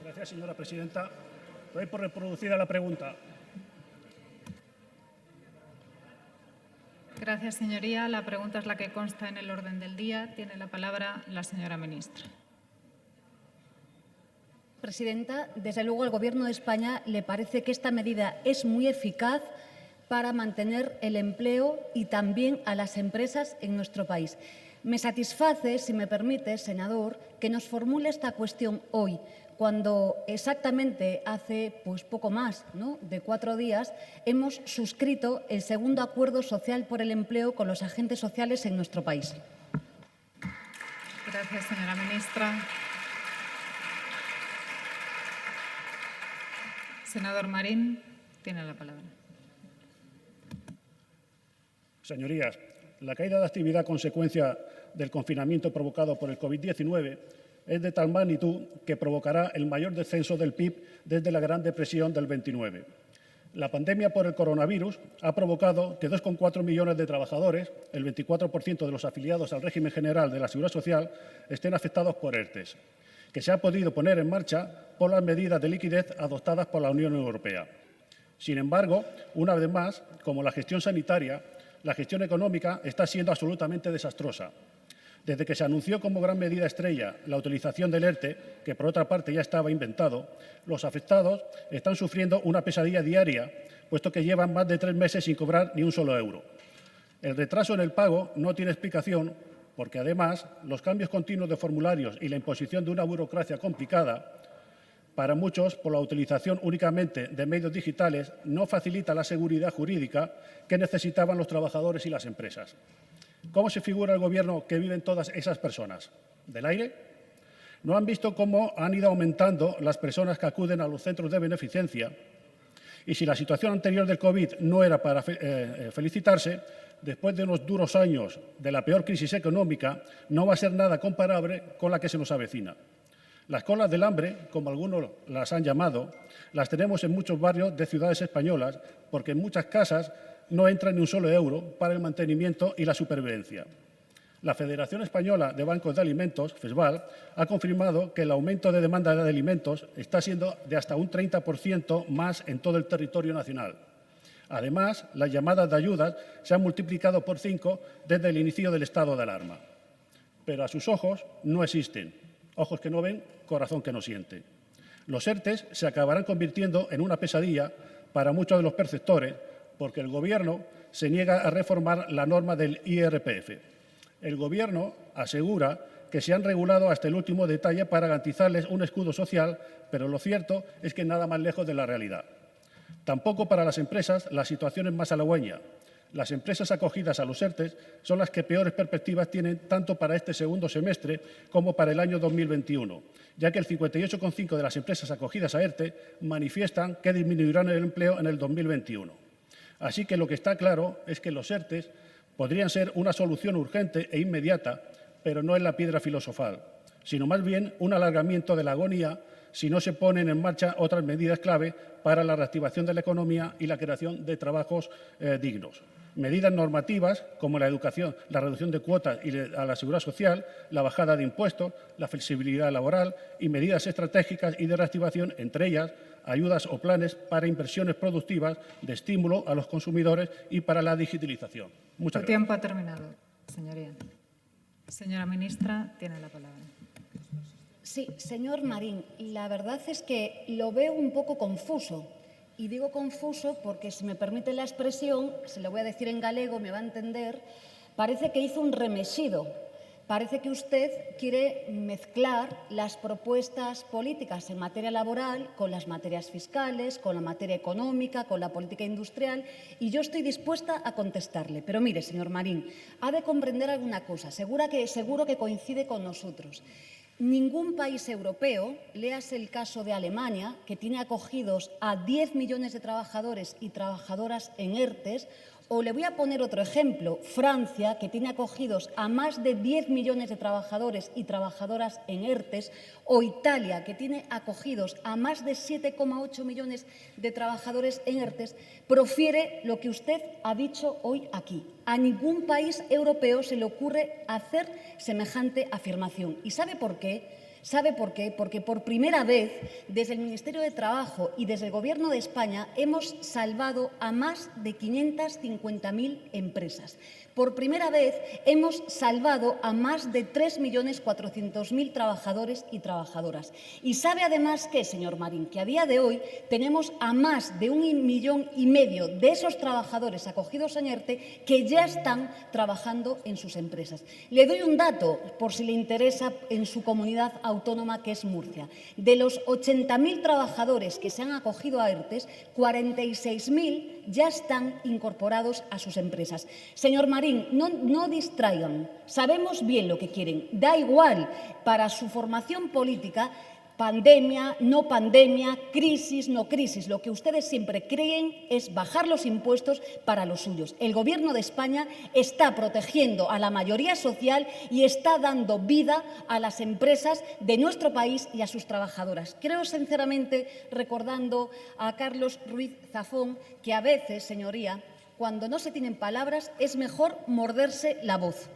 Gracias, señora presidenta. Doy por reproducida la pregunta. Gracias, señoría. La pregunta es la que consta en el orden del día. Tiene la palabra la señora ministra. Presidenta, desde luego al Gobierno de España le parece que esta medida es muy eficaz para mantener el empleo y también a las empresas en nuestro país. Me satisface, si me permite, senador, que nos formule esta cuestión hoy, cuando exactamente hace poco más, ¿no?, de 4 días hemos suscrito el segundo acuerdo social por el empleo con los agentes sociales en nuestro país. Gracias, señora ministra. Senador Marín, tiene la palabra. Señorías, la caída de actividad a consecuencia del confinamiento provocado por el COVID-19 es de tal magnitud que provocará el mayor descenso del PIB desde la Gran Depresión del 29. La pandemia por el coronavirus ha provocado que 2,4 millones de trabajadores, el 24% de los afiliados al régimen general de la Seguridad Social, estén afectados por ERTEs, que se ha podido poner en marcha por las medidas de liquidez adoptadas por la Unión Europea. Sin embargo, una vez más, como la gestión sanitaria, la gestión económica está siendo absolutamente desastrosa. Desde que se anunció como gran medida estrella la utilización del ERTE, que por otra parte ya estaba inventado, los afectados están sufriendo una pesadilla diaria, puesto que llevan más de 3 meses sin cobrar ni un solo euro. El retraso en el pago no tiene explicación porque, además, los cambios continuos de formularios y la imposición de una burocracia complicada, para muchos, por la utilización únicamente de medios digitales, no facilita la seguridad jurídica que necesitaban los trabajadores y las empresas. ¿Cómo se figura el Gobierno que viven todas esas personas? ¿Del aire? ¿No han visto cómo han ido aumentando las personas que acuden a los centros de beneficencia? Y si la situación anterior del COVID no era para felicitarse, después de unos duros años de la peor crisis económica, no va a ser nada comparable con la que se nos avecina. Las colas del hambre, como algunos las han llamado, las tenemos en muchos barrios de ciudades españolas, porque en muchas casas no entra ni un solo euro para el mantenimiento y la supervivencia. La Federación Española de Bancos de Alimentos, FESBAL, ha confirmado que el aumento de demanda de alimentos está siendo de hasta un 30% más en todo el territorio nacional. Además, las llamadas de ayudas se han multiplicado por 5 desde el inicio del estado de alarma. Pero a sus ojos no existen. Ojos que no ven, corazón que no siente. Los ERTEs se acabarán convirtiendo en una pesadilla para muchos de los perceptores, porque el Gobierno se niega a reformar la norma del IRPF. El Gobierno asegura que se han regulado hasta el último detalle para garantizarles un escudo social, pero lo cierto es que nada más lejos de la realidad. Tampoco para las empresas la situación es más halagüeña. Las empresas acogidas a los ERTEs son las que peores perspectivas tienen tanto para este segundo semestre como para el año 2021, ya que el 58,5% de las empresas acogidas a ERTE manifiestan que disminuirán el empleo en el 2021. Así que lo que está claro es que los ERTEs podrían ser una solución urgente e inmediata, pero no es la piedra filosofal, sino más bien un alargamiento de la agonía si no se ponen en marcha otras medidas clave para la reactivación de la economía y la creación de trabajos dignos. Medidas normativas como la educación, la reducción de cuotas a la seguridad social, la bajada de impuestos, la flexibilidad laboral y medidas estratégicas y de reactivación, entre ellas ayudas o planes para inversiones productivas de estímulo a los consumidores y para la digitalización. Muchas gracias. Su tiempo ha terminado, señoría. Señora ministra, tiene la palabra. Sí, señor Marín, la verdad es que lo veo un poco confuso. Y digo confuso porque, si me permite la expresión, se lo voy a decir en galego, me va a entender, parece que hizo un remexido. Parece que usted quiere mezclar las propuestas políticas en materia laboral con las materias fiscales, con la materia económica, con la política industrial, y yo estoy dispuesta a contestarle. Pero mire, señor Marín, ha de comprender alguna cosa, seguro que coincide con nosotros. Ningún país europeo, léase el caso de Alemania, que tiene acogidos a 10 millones de trabajadores y trabajadoras en ERTEs, o le voy a poner otro ejemplo, Francia, que tiene acogidos a más de 10 millones de trabajadores y trabajadoras en ERTEs, o Italia, que tiene acogidos a más de 7,8 millones de trabajadores en ERTEs, profiere lo que usted ha dicho hoy aquí. A ningún país europeo se le ocurre hacer semejante afirmación. ¿Y sabe por qué? ¿Sabe por qué? Porque por primera vez, desde el Ministerio de Trabajo y desde el Gobierno de España, hemos salvado a más de 550.000 empresas. Por primera vez hemos salvado a más de 3.400.000 trabajadores y trabajadoras. Y sabe además que, señor Marín, que a día de hoy tenemos a más de 1,5 millones de esos trabajadores acogidos en ERTE que ya están trabajando en sus empresas. Le doy un dato, por si le interesa, en su comunidad autónoma, que es Murcia. De los 80.000 trabajadores que se han acogido a ERTE, 46.000 ya están incorporados a sus empresas. Señor Marín, no distraigan. Sabemos bien lo que quieren. Da igual para su formación política, pandemia, no pandemia, crisis, no crisis. Lo que ustedes siempre creen es bajar los impuestos para los suyos. El Gobierno de España está protegiendo a la mayoría social y está dando vida a las empresas de nuestro país y a sus trabajadoras. Creo sinceramente, recordando a Carlos Ruiz Zafón, que a veces, señoría, cuando no se tienen palabras, es mejor morderse la voz.